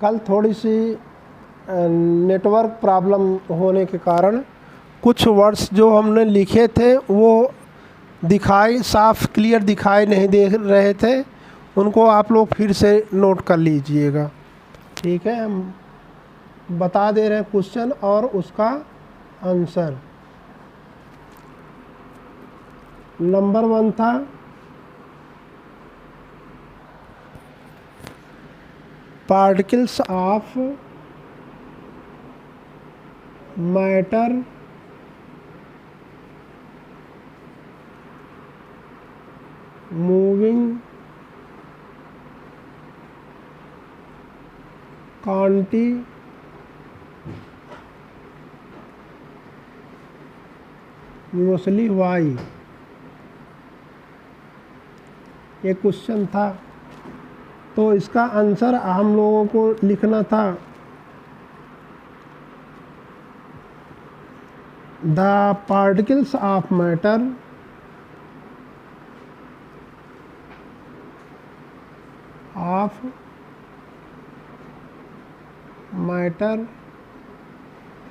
कल थोड़ी सी network problem होने के कारण कुछ वर्ड्स जो हमने लिखे थे वो साफ क्लियर दिखाई नहीं दे रहे थे, उनको आप लोग फिर से नोट कर लीजिएगा। ठीक है, हम बता दे रहे हैं क्वेश्चन और उसका आंसर। नंबर 1 था particles of matter moving continuously why, ये क्वेश्चन था। तो इसका आंसर हम लोगों को लिखना था the particles of matter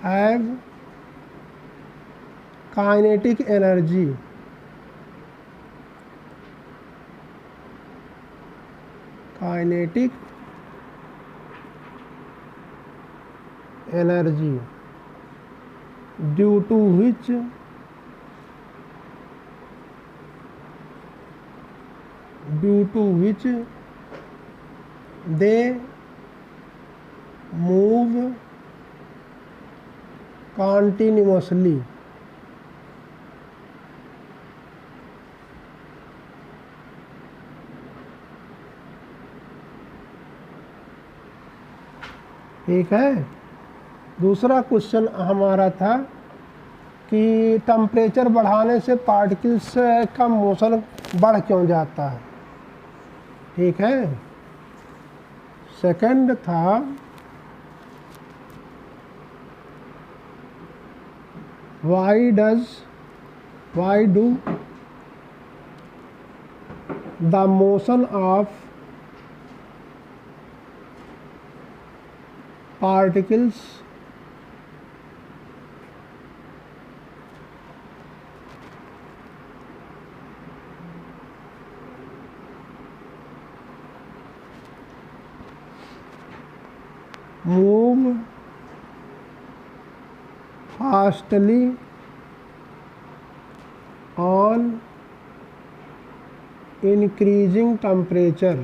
have kinetic energy. due to which they move continuously। ठीक है। दूसरा क्वेश्चन हमारा था कि टेम्परेचर बढ़ाने से पार्टिकल्स का मोशन बढ़ क्यों जाता है। ठीक है। सेकंड था why do the motion of particles move fastly on increasing temperature।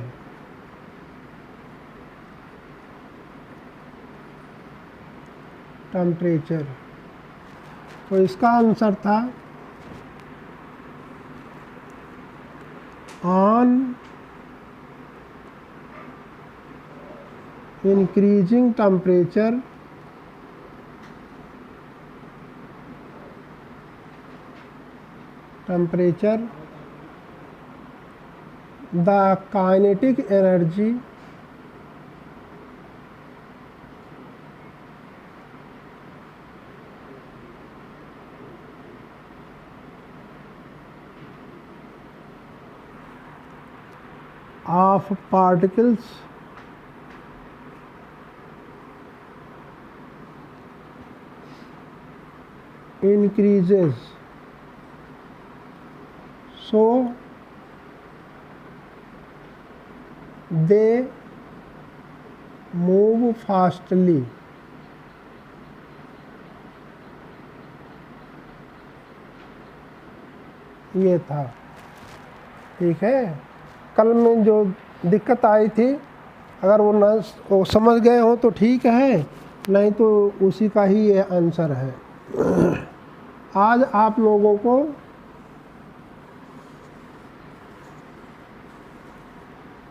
तो इसका आंसर था on increasing temperature the kinetic energy of particles increases, so they move fastly। ये था। ठीक है। कल में जो दिक्कत आई थी अगर वो समझ गए हो तो ठीक है, नहीं तो उसी का ही ये आंसर है। आज आप लोगों को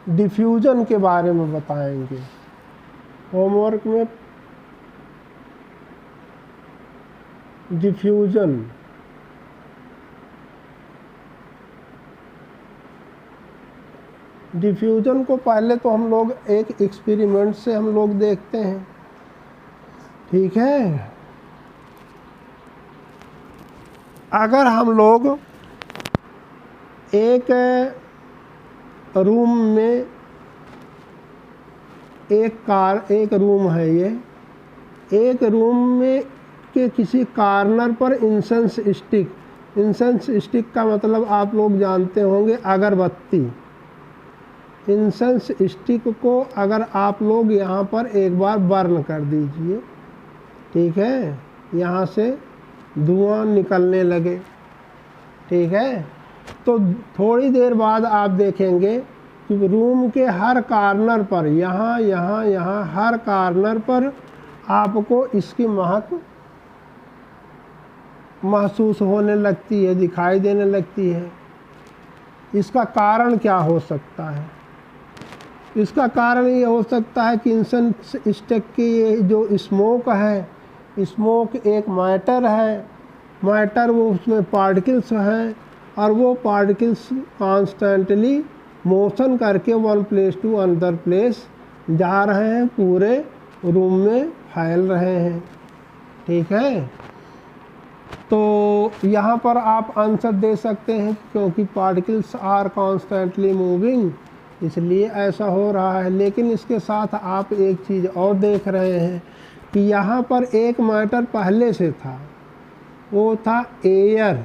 डिफ्यूजन के बारे में बताएंगे। होमवर्क में डिफ्यूजन को पहले तो हम लोग एक एक्सपेरिमेंट से हम लोग देखते हैं। ठीक है। अगर हम लोग एक रूम में एक रूम है ये, एक रूम में के किसी कार्नर पर इंसेंस स्टिक का मतलब आप लोग जानते होंगे अगरबत्ती। इंसेंस स्टिक को अगर आप लोग यहाँ पर एक बार बर्न कर दीजिए, ठीक है, यहाँ से धुआं निकलने लगे, ठीक है, तो थोड़ी देर बाद आप देखेंगे कि रूम के हर कार्नर पर, यहाँ हर कार्नर पर आपको इसकी महक महसूस होने लगती है, दिखाई देने लगती है। इसका कारण क्या हो सकता है? इसका कारण ये हो सकता है कि इंसेंस स्टिक की ये जो स्मोक है, स्मोक एक मैटर है, मैटर वो उसमें पार्टिकल्स हैं और वो पार्टिकल्स कॉन्स्टेंटली मोशन करके one place to another place जा रहे हैं, पूरे रूम में फैल रहे हैं, ठीक है। तो यहाँ पर आप आंसर दे सकते हैं क्योंकि पार्टिकल्स आर कॉन्स्टेंटली मूविंग, इसलिए ऐसा हो रहा है। लेकिन इसके साथ आप एक चीज़ और देख रहे हैं कि यहाँ पर एक मैटर पहले से था, वो था एयर,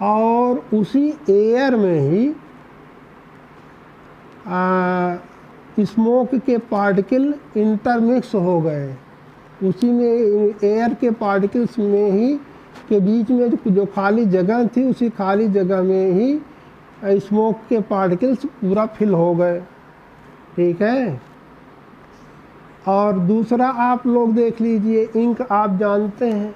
और उसी एयर में ही स्मोक के पार्टिकल इंटरमिक्स हो गए। उसी में एयर के पार्टिकल्स में ही के बीच में जो खाली जगह थी, उसी खाली जगह में ही स्मोक के पार्टिकल्स पूरा फिल हो गए, ठीक है। और दूसरा आप लोग देख लीजिए, इंक आप जानते हैं,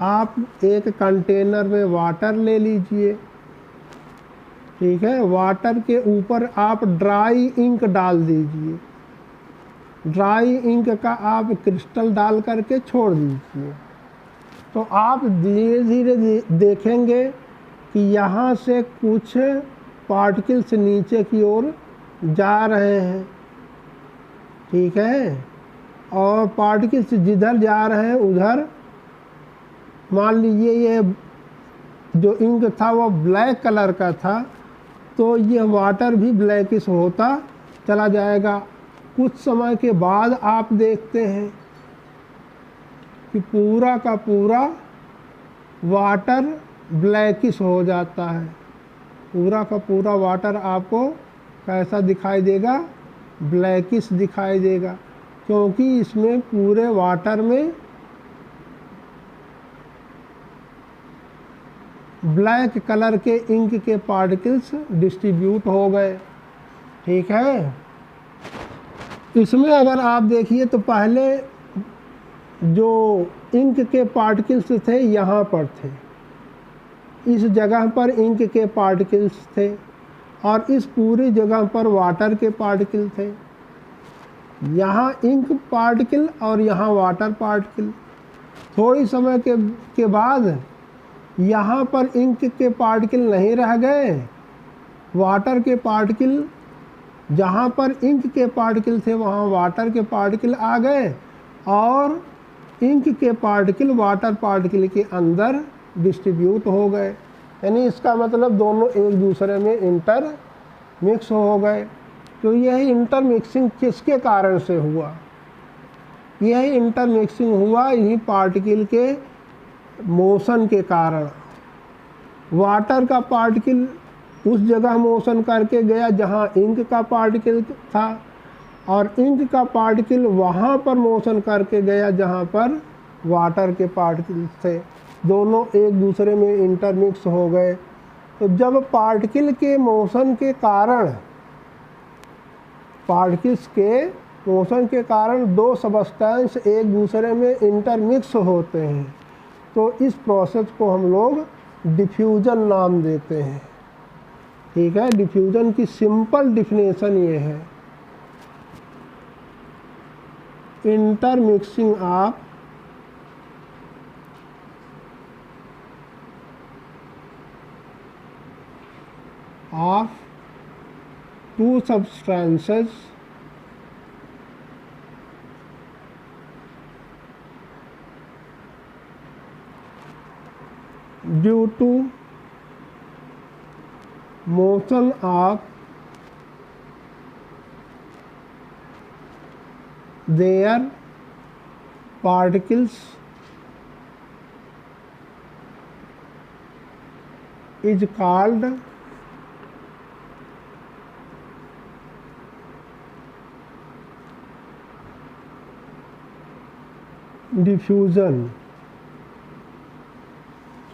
आप एक कंटेनर में वाटर ले लीजिए, ठीक है, वाटर के ऊपर आप ड्राई इंक डाल दीजिए, ड्राई इंक का आप क्रिस्टल डाल करके छोड़ दीजिए, तो आप धीरे धीरे देखेंगे कि यहाँ से कुछ पार्टिकल्स नीचे की ओर जा रहे हैं, ठीक है, और पार्टिकल्स जिधर जा रहे हैं उधर, मान लीजिए ये जो इंक था वो ब्लैक कलर का था, तो ये वाटर भी ब्लैकिश होता चला जाएगा। कुछ समय के बाद आप देखते हैं कि पूरा का पूरा वाटर ब्लैकिश हो जाता है, पूरा का पूरा वाटर आपको कैसा दिखाई देगा? ब्लैकिश दिखाई देगा, क्योंकि इसमें पूरे वाटर में ब्लैक कलर के इंक के पार्टिकल्स डिस्ट्रीब्यूट हो गए, ठीक है। इसमें अगर आप देखिए तो पहले जो इंक के पार्टिकल्स थे यहाँ पर थे, इस जगह पर इंक के पार्टिकल्स थे और इस पूरी जगह पर वाटर के पार्टिकल थे। यहाँ इंक पार्टिकल और यहाँ वाटर पार्टिकल। थोड़ी समय के बाद यहाँ पर इंक के पार्टिकल नहीं रह गए, वाटर के पार्टिकल, जहाँ पर इंक के पार्टिकल थे वहाँ वाटर के पार्टिकल आ गए और इंक के पार्टिकल वाटर पार्टिकल के अंदर डिस्ट्रीब्यूट हो गए। यानी इसका मतलब दोनों एक दूसरे में इंटर मिक्स हो गए। तो यह इंटर मिक्सिंग किसके कारण से हुआ? यह इंटर मिक्सिंग हुआ इन्हीं पार्टिकल के मोशन के कारण। वाटर का पार्टिकल उस जगह मोशन करके गया जहाँ इंक का पार्टिकल था और इंक का पार्टिकल वहाँ पर मोशन करके गया जहाँ पर वाटर के पार्टिकल थे। दोनों एक दूसरे में इंटरमिक्स हो गए। तो जब पार्टिकल के मोशन के कारण, पार्टिकल्स के मोशन के कारण दो सबस्टेंस एक दूसरे में इंटरमिक्स होते हैं, तो इस प्रोसेस को हम लोग डिफ्यूजन नाम देते हैं, ठीक है। डिफ्यूजन की सिंपल डिफिनेशन ये है, intermixing of two substances due to motion of their particles is called diffusion.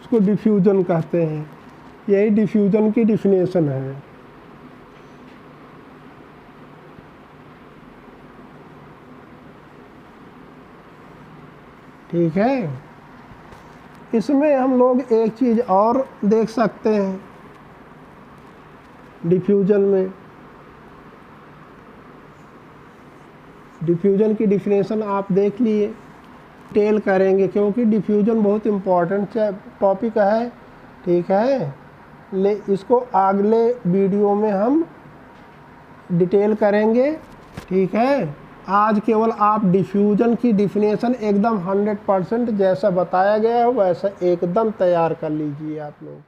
उसको डिफ्यूज़न कहते हैं। यही डिफ्यूज़न की डिफिनेशन है। ठीक है। इसमें हम लोग एक चीज़ और देख सकते हैं डिफ्यूज़न में। डिफ्यूज़न की डिफिनेशन आप देख लिए, टेल करेंगे क्योंकि डिफ्यूज़न बहुत इम्पोर्टेंट टॉपिक है। ठीक है, इसको अगले वीडियो में हम डिटेल करेंगे। ठीक है, आज केवल आप डिफ्यूज़न की डिफिनेशन एकदम 100% जैसा बताया गया है वैसा एकदम तैयार कर लीजिए आप लोग।